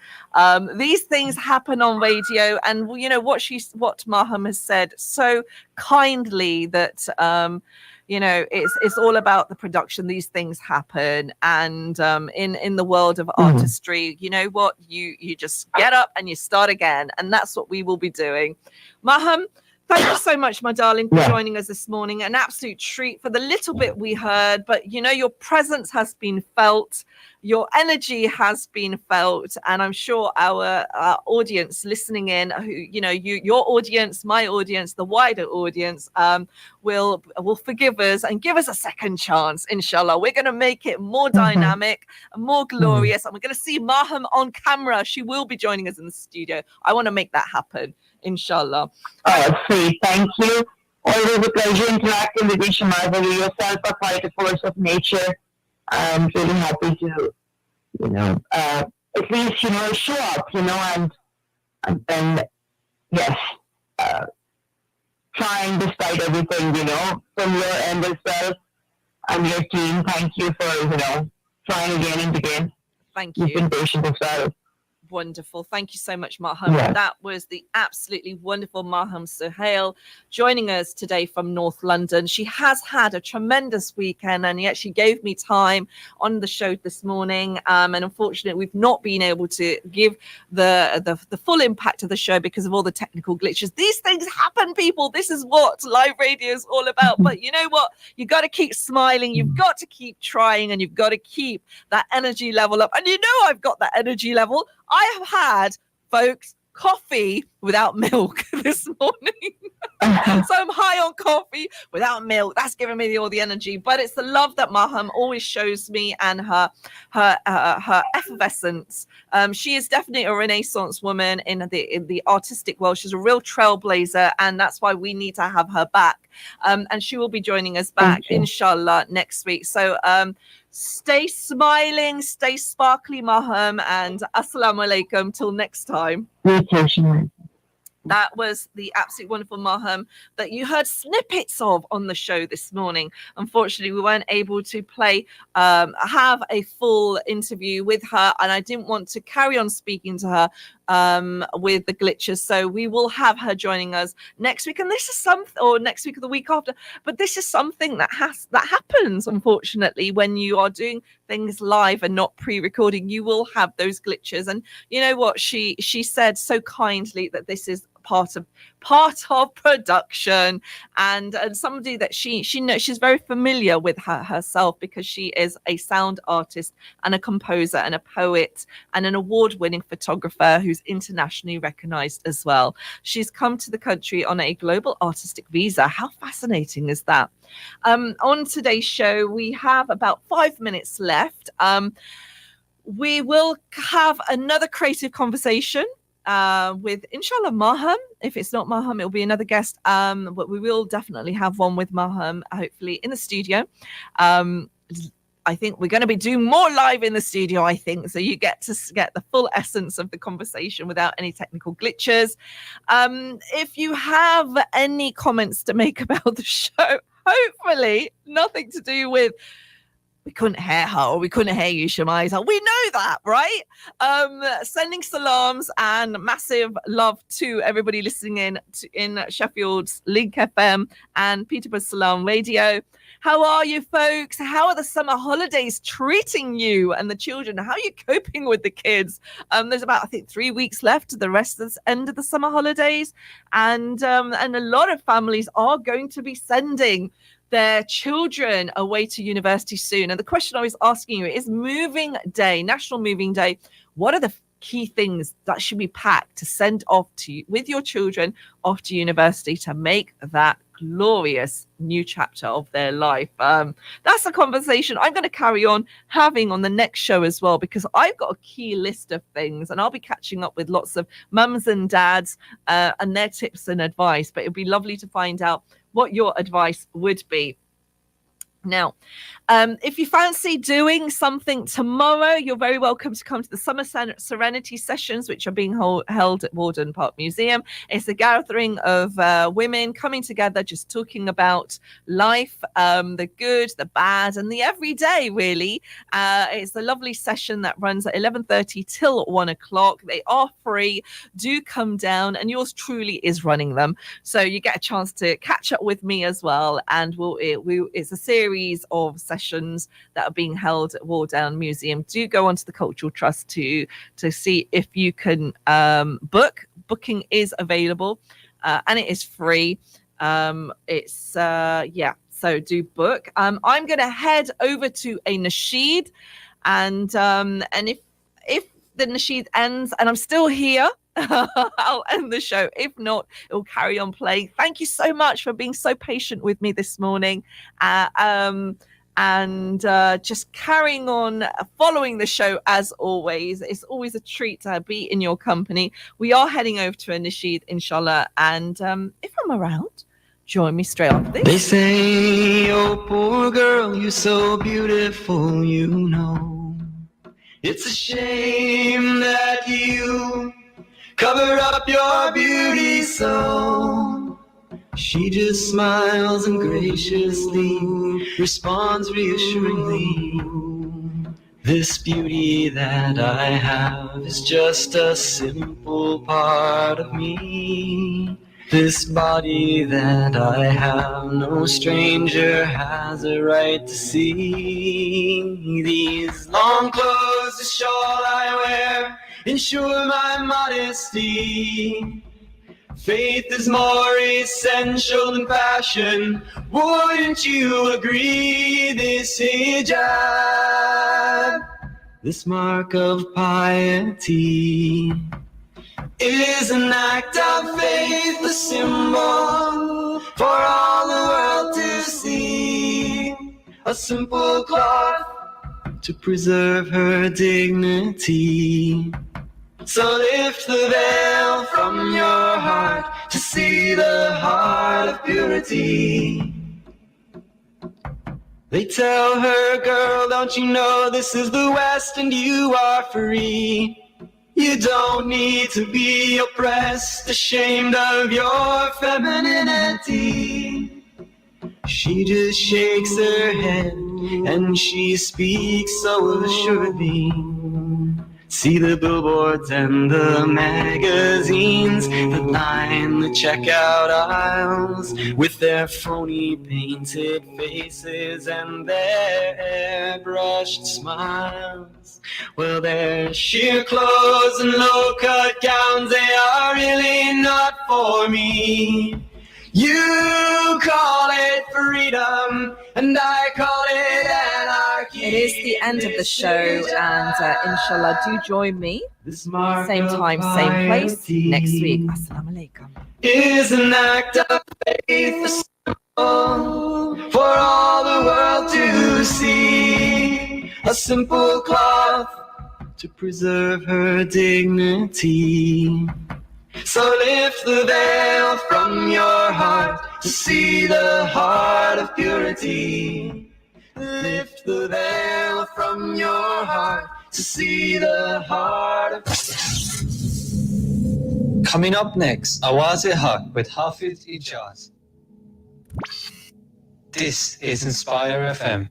S2: These things happen on radio, and what Maham has said so kindly, that it's all about the production. These things happen, and in the world of artistry, you know what, you just get up and you start again, and that's what we will be doing. Maham, thank you so much, my darling, for joining us this morning. An absolute treat for the little bit we heard, but your presence has been felt, your energy has been felt, and I'm sure our audience listening in, who your audience, my audience, the wider audience, will forgive us and give us a second chance. Inshallah, we're going to make it more dynamic and more glorious, and we're going to see Maham on camera. She will be joining us in the studio. I want to make that happen, inshallah.
S4: Oh, sweet. Thank you. Always a pleasure interacting with you, Shemiza. You yourself are quite a force of nature. I'm really happy to, at least, show up, and then, yes, trying despite everything, from your end as well, and your team. Thank you for, trying again and again.
S2: Thank you.
S4: You've been patient as well.
S2: Wonderful. Thank you so much, Maham. That was the absolutely wonderful Maham Suhail joining us today from North London. She has had a tremendous weekend, and yet she gave me time on the show this morning. And unfortunately, we've not been able to give the full impact of the show because of all the technical glitches. These things happen, people. This is what live radio is all about. But you know what? You got to keep smiling. You've got to keep trying, and you've got to keep that energy level up. And I've got that energy level. I have had, folks, coffee without milk this morning. So I'm high on coffee without milk. That's giving me all the energy. But it's the love that Maham always shows me, and her effervescence. She is definitely a Renaissance woman in the artistic world. She's a real trailblazer, and that's why we need to have her back. And she will be joining us back, inshallah, next week. So stay smiling, stay sparkly, Maham, and assalamu alaikum till next time. That was the absolute wonderful Maham that you heard snippets of on the show this morning. Unfortunately, we weren't able to have a full interview with her, and I didn't want to carry on speaking to her with the glitches. So we will have her joining us next week, and this is something, or next week or the week after. But this is something that happens, unfortunately, when you are doing things live and not pre-recording. You will have those glitches, and you know what she said so kindly that this is part of production, and somebody that she knows. She's very familiar with herself because she is a sound artist and a composer and a poet and an award-winning photographer who's internationally recognized as well. She's come to the country on a global artistic visa. How fascinating is that? On today's show, we have about 5 minutes left. We will have another creative conversation with, inshallah, Maham. If it's not Maham, it'll be another guest. But we will definitely have one with Maham, hopefully in the studio. I think we're going to be doing more live in the studio, I think. So you get to get the full essence of the conversation without any technical glitches. If you have any comments to make about the show, hopefully nothing to do with we couldn't hear her or we couldn't hear you, Shemiza. We know that, right? Sending salams and massive love to everybody listening in Sheffield's Link FM and Peterborough Salam Radio. How are you, folks? How are the summer holidays treating you and the children? How are you coping with the kids? There's about, I think, 3 weeks left to the rest of the end of the summer holidays. And a lot of families are going to be sending their children away to university soon. And the question I was asking you is moving day, National Moving Day. What are the key things that should be packed to send off to with your children off to university to make that glorious new chapter of their life? That's a conversation I'm going to carry on having on the next show as well, because I've got a key list of things, and I'll be catching up with lots of mums and dads and their tips and advice. But it'd be lovely to find out what your advice would be. Now, if you fancy doing something tomorrow, you're very welcome to come to the Summer Serenity Sessions, which are being held at Warden Park Museum. It's a gathering of women coming together, just talking about life, the good, the bad, and the everyday, really. It's a lovely session that runs at 11:30 till 1 o'clock. They are free. Do come down, and yours truly is running them. So you get a chance to catch up with me as well. And it's a series of sessions that are being held at Wardown Museum. Do go onto the Cultural Trust to see if you can book. Booking is available and it is free. So do book. I'm going to head over to a nasheed, and if the nasheed ends and I'm still here, I'll end the show. If not, it will carry on playing. Thank you so much for being so patient with me this morning, and just carrying on following the show as always. It's always a treat to be in your company. We are heading over to a nasheed, inshallah, and if I'm around, join me straight after this.
S3: They say, oh poor girl, you're so beautiful, you know. It's a shame that you cover up your beauty so. She just smiles and graciously responds reassuringly. This beauty that I have is just a simple part of me. This body that I have, no stranger has a right to see. These long clothes, the shawl I wear, ensure my modesty. Faith is more essential than passion. Wouldn't you agree? This hijab, this mark of piety,
S15: is an act of faith, a symbol for all the world to see. A simple cloth to preserve her dignity. So lift the veil from your heart to see the heart of purity. They tell her, girl, don't you know this is the West and you are free? You don't need to be oppressed, ashamed of your femininity. She just shakes her head and she speaks so assuredly. See the billboards and the magazines that line the checkout aisles with their phony painted faces and their airbrushed smiles. Well, their sheer clothes and low-cut gowns, they are really not for me. You call it freedom, and I call it anarchy.
S2: It is the end of the show, and inshallah, do join me. Same time, same place, next week. Assalamu alaikum.
S15: Is an act of faith, for all the world to see. A simple cloth to preserve her dignity. So lift the veil from your heart to see the heart of purity. Lift the veil from your heart to see the heart of...
S16: Coming up next, Awaz-e-Haq with Hafiz Ijaz. This is Inspire FM.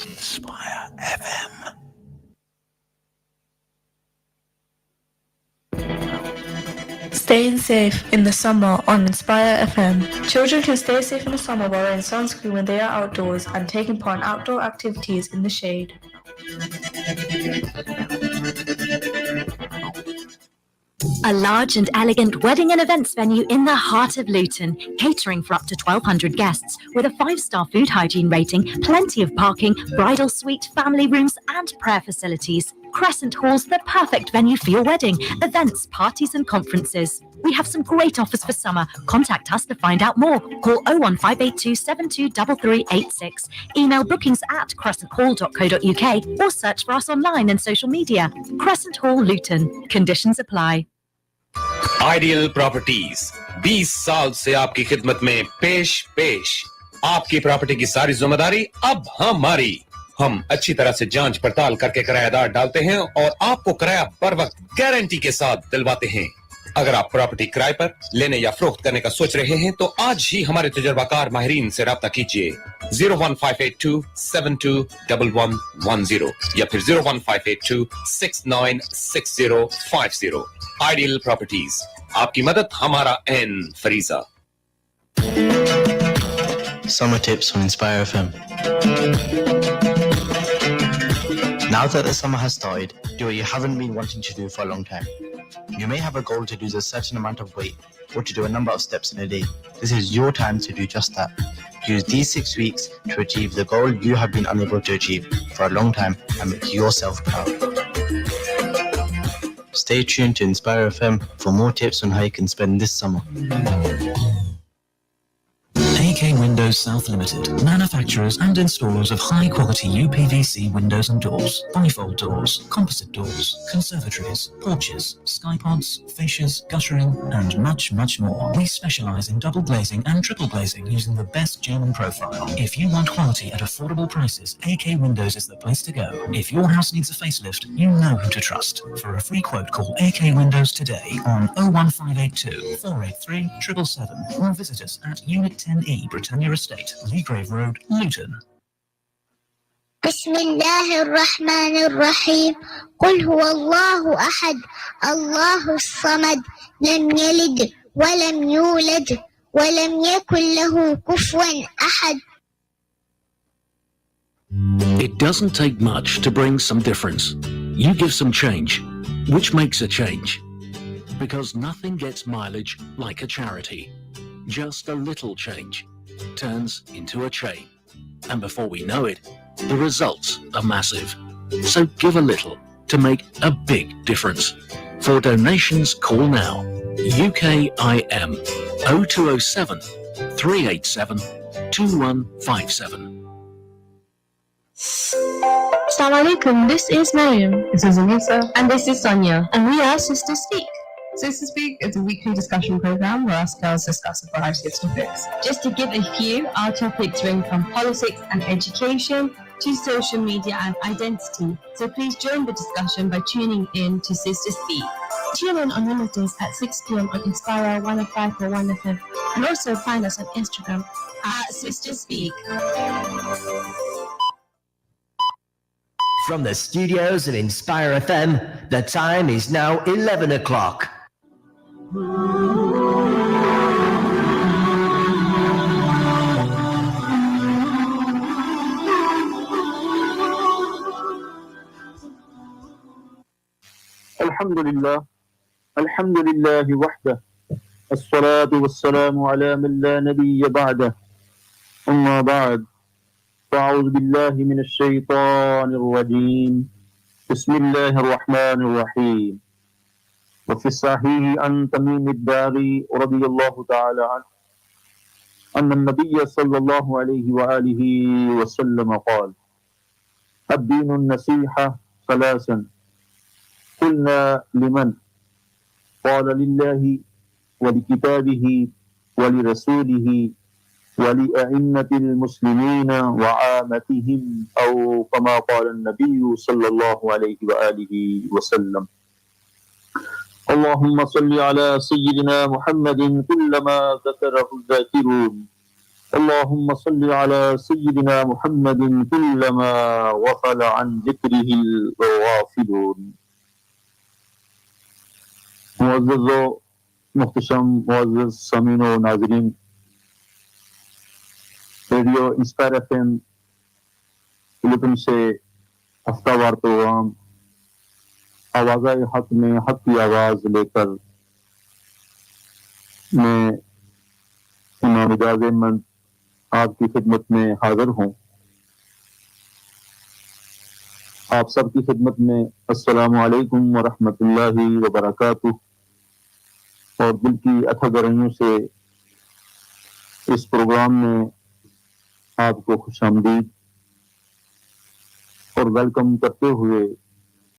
S5: Inspire FM.
S17: Staying safe in the summer on Inspire FM. Children can stay safe in the summer by wearing sunscreen when they are outdoors and taking part in outdoor activities in the shade.
S9: A large and elegant wedding and events venue in the heart of Luton, catering for up to 1,200 guests, with a 5-star food hygiene rating, plenty of parking, bridal suite, family rooms and prayer facilities. Crescent Hall's the perfect venue for your wedding, events, parties and conferences. We have some great offers for summer. Contact us to find out more. Call 01582 723386. Email bookings@crescenthall.co.uk or search for us online and social media. Crescent Hall, Luton. Conditions apply.
S18: Ideal properties 20 साल से आपकी खिदमत में पेश आपकी property की सारी जिम्मेदारी अब हमारी। हम अच्छी तरह से जांच पड़ताल करके किराएदार डालते हैं और आपको किराया बर वक्त गारंटी के साथ दिलवाते हैं। अगर आप प्रॉपर्टी किराए पर लेने या फरोख्त करने का सोच रहे हैं तो आज ही हमारे तजुर्बाकार माहिरीन से राब्ता कीजिए 01582721110 या फिर 01582696050। आइडियल प्रॉपर्टीज, आपकी मदद हमारा N फरीजा।
S19: Summer tips on Inspire FM. Now that the summer has started, do what you haven't been wanting to do for a long time. You may have a goal to lose a certain amount of weight or to do a number of steps in a day. This is your time to do just that. Use these 6 weeks to achieve the goal you have been unable to achieve for a long time and make yourself proud. Stay tuned to Inspire FM for more tips on how you can spend this summer.
S20: AK Windows South Limited, manufacturers and installers of high-quality UPVC windows and doors, bifold doors, composite doors, conservatories, porches, skypods, fascias, guttering, and much, much more. We specialize in double glazing and triple glazing using the best German profile. If you want quality at affordable prices, AK Windows is the place to go. If your house needs a facelift, you know who to trust. For a free quote, call AK Windows today on 01582 483 777 or visit us at Unit 10E, Britannia Estate, Leagrave Road, Luton.
S10: بسم الله الرحمن الرحيم قل هو الله أحد الله الصمد لم يلد ولم يولد ولم يكن له كفوا أحد.
S5: It doesn't take much to bring some difference. You give some change, which makes a change. Because nothing gets mileage like a charity. Just a little change turns into a chain. And before we know it, the results are massive. So give a little to make a big difference. For donations, call now. UKIM 0207 387 2157.
S17: Assalamu alaikum, this is Mariam. This is Anissa. And this is Sonia. And we are Sister Speak. Sister Speak is a weekly discussion program where us girls discuss a variety of topics. Just to give a few, our topics range from politics and education to social media and identity. So please join the discussion by tuning in to Sister Speak. Tune in on Wednesdays at 6 p.m. on Inspire 105.1 FM. And also find us on Instagram at Sister Speak.
S13: From the studios of Inspire FM, the time is now 11 o'clock.
S21: الحمد لله وحده الصلاة والسلام على من لا نبي بعده أما بعد فأعوذ بالله من الشيطان الرجيم بسم الله الرحمن الرحيم وفي الصحيح عن تميم الداري رضي الله تعالى عنه أن النبي صلى الله عليه وآله وسلم قال الدين النصيحة ثلاثا قلنا لمن قال لله ولكتابه ولرسوله ولأئمة المسلمين وعامتهم أو كما قال النبي صلى الله عليه وآله وسلم اللهم صل على سيدنا محمد كلما ذكره الذاكرون اللهم صل على سيدنا محمد كلما غفل عن ذكره الغافلون. معزز و محتشم معزز سامعین و ناظرین، ریڈیو انسپائر ایف ایم فلپین سے ہفتہ وار پروگرام آوازۂ حق میں حق کی آواز لے کر میں امام اعجاز احمد آپ کی خدمت میں حاضر ہوں. آپ سب کی خدمت میں السلام علیکم ورحمۃ اللہ وبرکاتہ، اور دل کی اتھا گرمیوں سے اس پروگرام میں آپ کو خوش آمدید اور ویلکم کرتے ہوئے